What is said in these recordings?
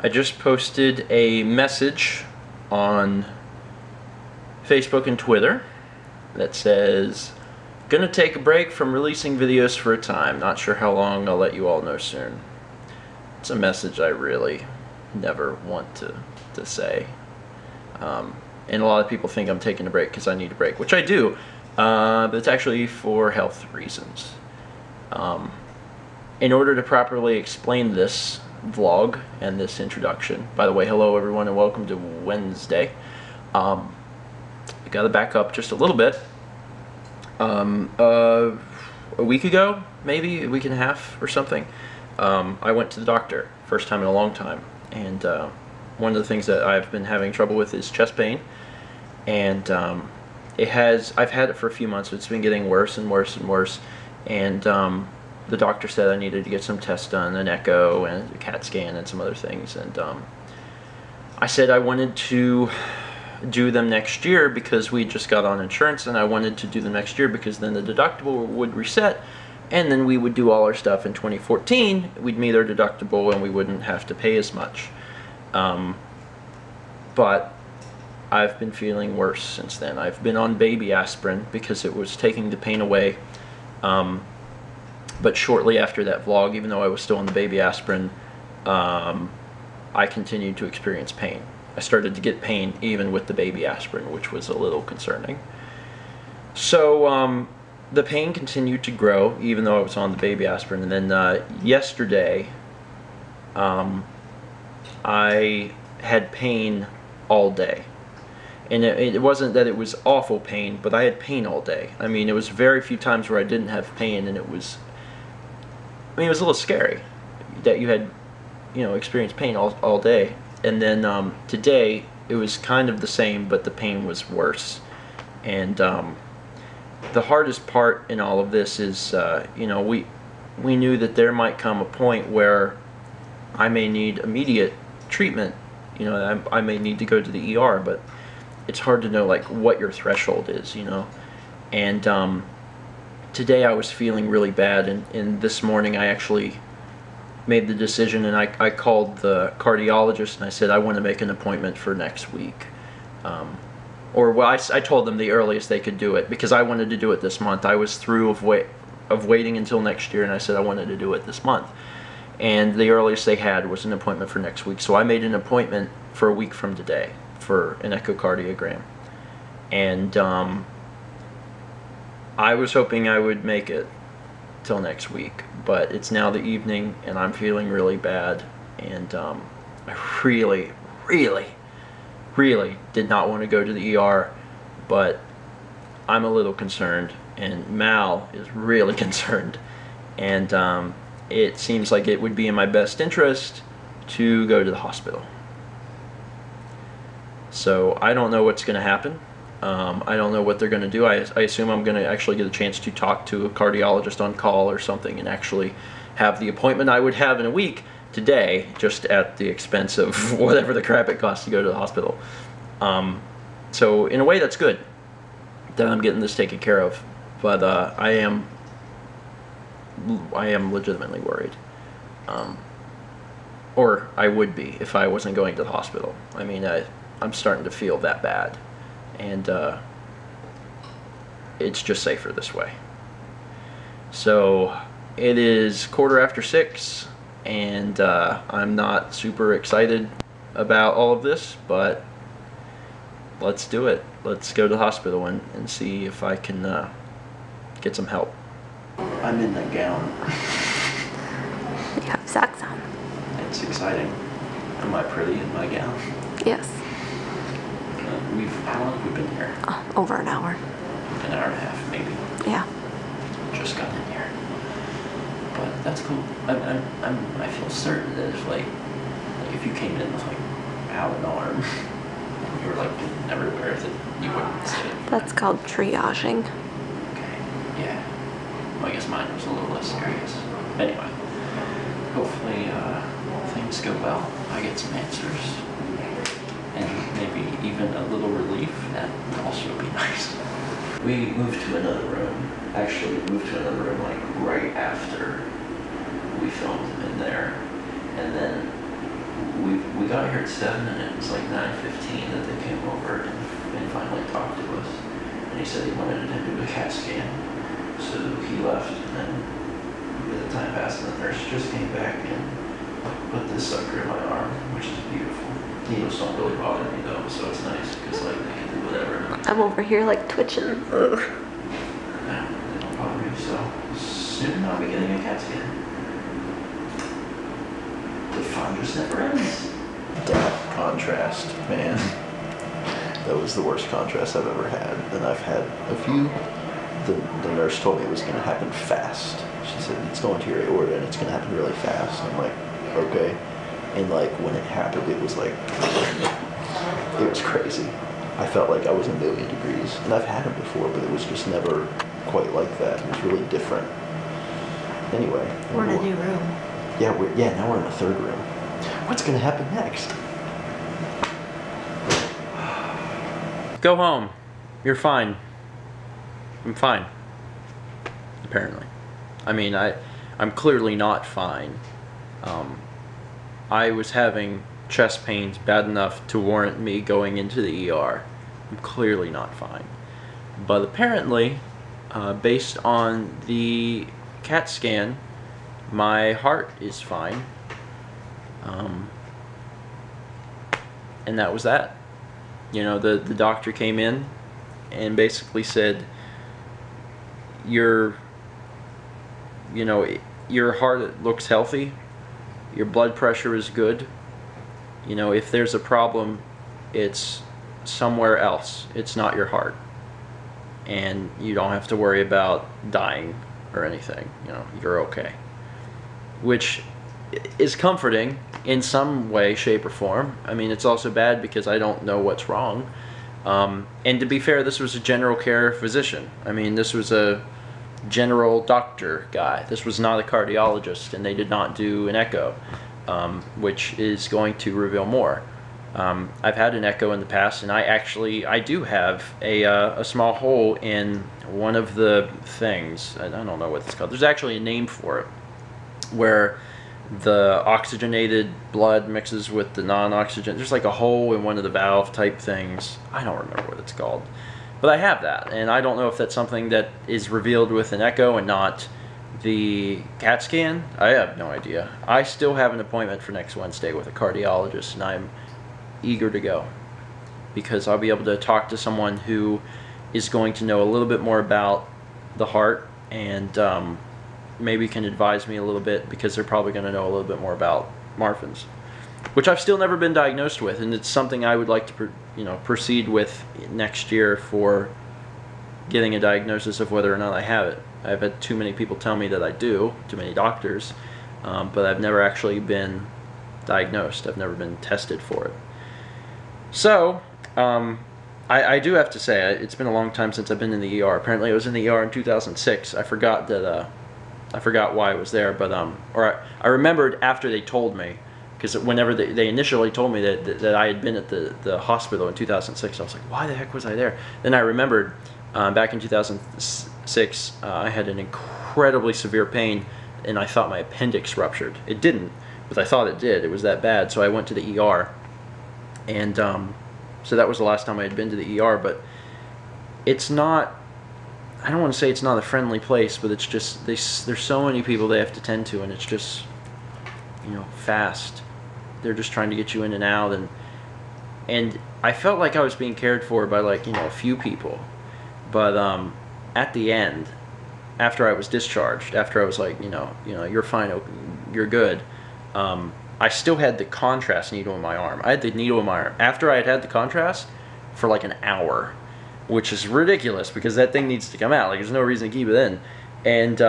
I just posted a message on Facebook and Twitter that says, gonna take a break from releasing videos for a time. Not sure how long, I'll let you all know soon. It's a message I really never want to say. And a lot of people think I'm taking a break because I need a break, which I do, but it's actually for health reasons. In order to properly explain this vlog and this introduction, by the way, hello everyone and welcome to Wednesday. I gotta back up just a little bit. A week ago, maybe a week and a half or something, I went to the doctor, first time in a long time, and one of the things that I've been having trouble with is chest pain, and I've had it for a few months, but it's been getting worse and worse and worse, and the doctor said I needed to get some tests done, an echo and a CAT scan and some other things, and I said I wanted to do them next year because we just got on insurance, and I wanted to do them next year because then the deductible would reset, and then we would do all our stuff in 2014. We'd meet our deductible and we wouldn't have to pay as much. But I've been feeling worse since then. I've been on baby aspirin because it was taking the pain away. But shortly after that vlog, even though I was still on the baby aspirin, I continued to experience pain. I started to get pain even with the baby aspirin, which was a little concerning. So the pain continued to grow even though I was on the baby aspirin. And then yesterday, I had pain all day. And it wasn't that it was awful pain, but I had pain all day. I mean, it was very few times where I didn't have pain, and it was a little scary that you had, experienced pain all day. And then today, it was kind of the same, but the pain was worse. And the hardest part in all of this is, we knew that there might come a point where I may need immediate treatment. I may need to go to the ER, but it's hard to know what your threshold is, And today I was feeling really bad, and this morning I actually made the decision, and I called the cardiologist and I said I want to make an appointment for next week. I told them the earliest they could do it because I wanted to do it this month. I was through of waiting until next year, and I said I wanted to do it this month. And the earliest they had was an appointment for next week. So I made an appointment for a week from today for an echocardiogram. And I was hoping I would make it till next week, but it's now the evening and I'm feeling really bad, and I really, really, really did not want to go to the ER, but I'm a little concerned, and Mal is really concerned, and it seems like it would be in my best interest to go to the hospital. So I don't know what's going to happen. I don't know what they're going to do. I assume I'm going to actually get a chance to talk to a cardiologist on call or something and actually have the appointment I would have in a week today, just at the expense of whatever the crap it costs to go to the hospital. So in a way that's good that I'm getting this taken care of, but I am legitimately worried. Or I would be if I wasn't going to the hospital. I'm starting to feel that bad. And it's just safer this way. So it is 6:15, and I'm not super excited about all of this, but let's do it. Let's go to the hospital and see if I can get some help. I'm in the gown. You have socks on. It's exciting. Am I pretty in my gown? Yes. How long have we been here? Over an hour. An hour and a half, maybe. Yeah. Just got in here. But that's cool. I feel certain that if you came in with out an arm, you were getting everywhere, that you wouldn't say it. That's called triaging. Okay. Yeah. Well, I guess mine was a little less serious. Anyway, hopefully things go well. I get some answers. And maybe even a little relief. That would also be nice. We moved to another room. Actually, we moved to another room right after we filmed in there, and then we we got here at 7 and it was like 9:15 that they came over and finally talked to us. And he said he wanted to do a CAT scan. So he left, and then the time passed and the nurse just came back and put this sucker in my arm, which is beautiful. Needles don't really bother me though, so it's nice because like they can do whatever. I'm over here like twitching. Ugh. No, they don't bother me, so soon I'll be getting a CAT scan. The fun just never ends. Contrast, man. That was the worst contrast I've ever had, and I've had a few. The nurse told me it was going to happen fast. She said, it's going to your aorta and it's going to happen really fast. I'm like, okay. And like when it happened, it was like, it was crazy. I felt like I was a million degrees. And I've had them before, but it was just never quite like that. It was really different. Anyway. We're in a new room. Yeah, now we're in the third room. What's going to happen next? Go home. You're fine. I'm fine. Apparently. I mean, I'm clearly not fine. I was having chest pains bad enough to warrant me going into the ER. I'm clearly not fine. But apparently, based on the CAT scan, my heart is fine. And that was that. You know, the doctor came in and basically said, your heart looks healthy, your blood pressure is good. You know, if there's a problem, it's somewhere else. It's not your heart. And you don't have to worry about dying or anything. You know, you're okay. Which is comforting in some way, shape, or form. I mean, it's also bad because I don't know what's wrong. And to be fair, this was a general care physician. I mean, this was a general doctor guy. This was not a cardiologist, and they did not do an echo, which is going to reveal more. I've had an echo in the past, and I do have a small hole in one of the things. I don't know what it's called. There's actually a name for it, where the oxygenated blood mixes with the non-oxygen. There's like a hole in one of the valve type things. I don't remember what it's called. But I have that, and I don't know if that's something that is revealed with an echo and not the CAT scan. I have no idea. I still have an appointment for next Wednesday with a cardiologist, and I'm eager to go because I'll be able to talk to someone who is going to know a little bit more about the heart and maybe can advise me a little bit because they're probably going to know a little bit more about Marfan's, which I've still never been diagnosed with, and it's something I would like to proceed with next year for getting a diagnosis of whether or not I have it. I've had too many people tell me that I do, too many doctors, but I've never actually been diagnosed. I've never been tested for it. So, I do have to say, it's been a long time since I've been in the ER. Apparently I was in the ER in 2006. I forgot why I was there, but I remembered after they told me, because whenever they initially told me that I had been at the hospital in 2006, I was like, why the heck was I there? Then I remembered back in 2006, I had an incredibly severe pain, and I thought my appendix ruptured. It didn't, but I thought it did. It was that bad, so I went to the ER, and so that was the last time I had been to the ER, but it's not, I don't want to say it's not a friendly place, but it's just, there's so many people they have to tend to, and it's just, fast. They're just trying to get you in and out, and I felt like I was being cared for by a few people, but at the end, after I was discharged, after I was like, you're fine, you're good, I still had the contrast needle in my arm. I had the needle in my arm after I had the contrast for like an hour, which is ridiculous because that thing needs to come out. There's no reason to keep it in. And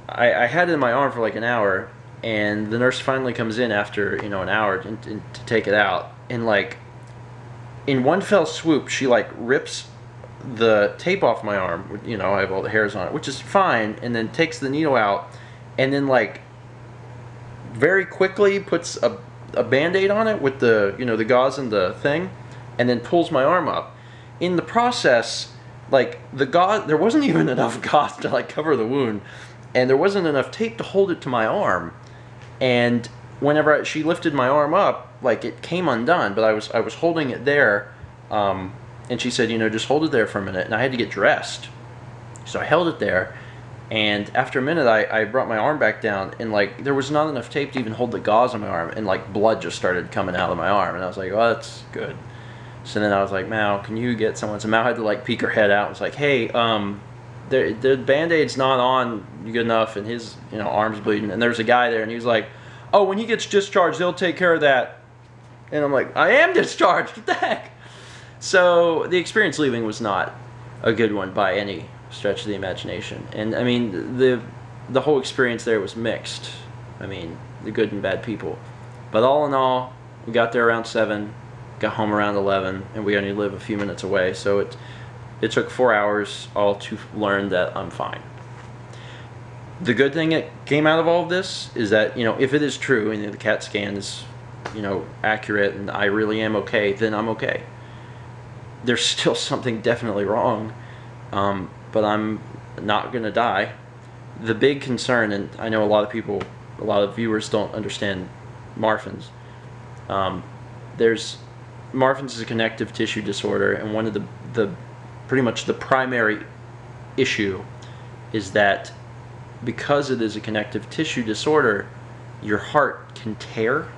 I had it in my arm for like an hour, and the nurse finally comes in after an hour to take it out, and in one fell swoop she rips the tape off my arm. I have all the hairs on it, which is fine, and then takes the needle out, and then very quickly puts a band-aid on it with the the gauze and the thing, and then pulls my arm up. In the process, the gauze, there wasn't even enough gauze to cover the wound, and there wasn't enough tape to hold it to my arm. And whenever she lifted my arm up, like it came undone, but I was holding it there, and she said, just hold it there for a minute, and I had to get dressed, so I held it there, and after a minute, I brought my arm back down, and like there was not enough tape to even hold the gauze on my arm, and like blood just started coming out of my arm, and I was like, oh, that's good. So then I was like, Mal, can you get someone? So Mal had to like peek her head out. And was like, hey, the Band-Aid's not on good enough, and his arm's bleeding. And there's a guy there, and he was like, oh, when he gets discharged, they'll take care of that. And I'm like, I am discharged. What the heck? So the experience leaving was not a good one by any stretch of the imagination. And I mean, the whole experience there was mixed. I mean, the good and bad people. But all in all, we got there around 7. Got home around 11, and we only live a few minutes away, so it took 4 hours all to learn that I'm fine. The good thing that came out of all of this is that, if it is true and the CAT scan is, accurate and I really am okay, then I'm okay. There's still something definitely wrong, but I'm not going to die. The big concern, and I know a lot of viewers don't understand Marfan's. Marfan's is a connective tissue disorder, and one of the pretty much the primary issue is that because it is a connective tissue disorder, your heart can tear,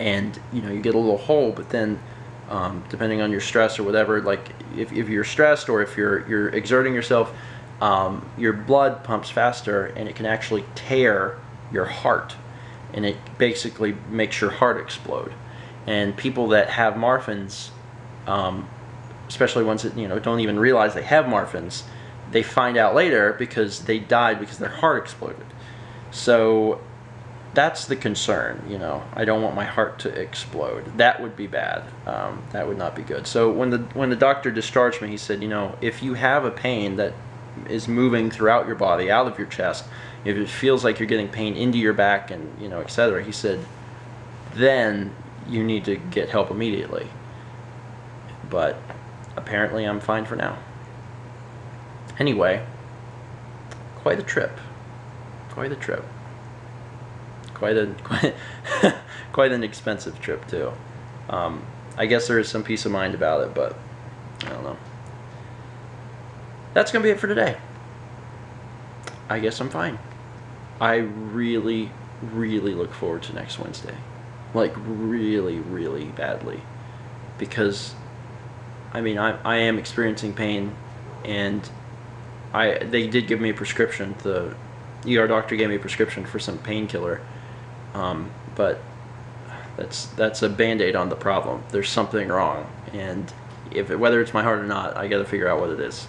and you get a little hole. But then, depending on your stress or whatever, like if you're stressed or if you're exerting yourself, your blood pumps faster, and it can actually tear your heart, and it basically makes your heart explode. And people that have Marfan's, especially ones that don't even realize they have Marfan's, they find out later because they died because their heart exploded. So that's the concern. I don't want my heart to explode. That would be bad. That would not be good. So when the doctor discharged me, he said, if you have a pain that is moving throughout your body, out of your chest, if it feels like you're getting pain into your back and etc., he said, then you need to get help immediately. But apparently I'm fine for now. Anyway, quite a trip. Quite an expensive trip too. I guess there is some peace of mind about it, but I don't know. That's gonna be it for today. I guess I'm fine. I really, really look forward to next Wednesday. Like really, really badly, because I mean I am experiencing pain, and they did give me a prescription. The ER doctor gave me a prescription for some painkiller, but that's a Band-Aid on the problem. There's something wrong, and whether it's my heart or not, I got to figure out what it is,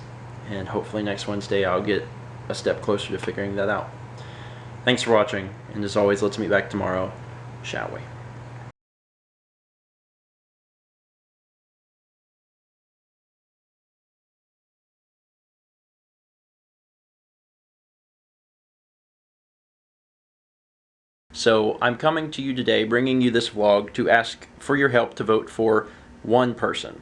and hopefully next Wednesday I'll get a step closer to figuring that out. Thanks for watching, and as always, let's meet back tomorrow, shall we? So I'm coming to you today, bringing you this vlog to ask for your help to vote for one person,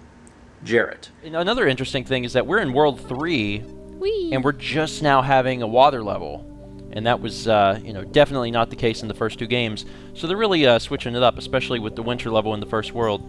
Jarrett. And another interesting thing is that we're in World 3, Whee! and we're just now having a water level. And that was, definitely not the case in the first 2 games. So they're really switching it up, especially with the winter level in the first world.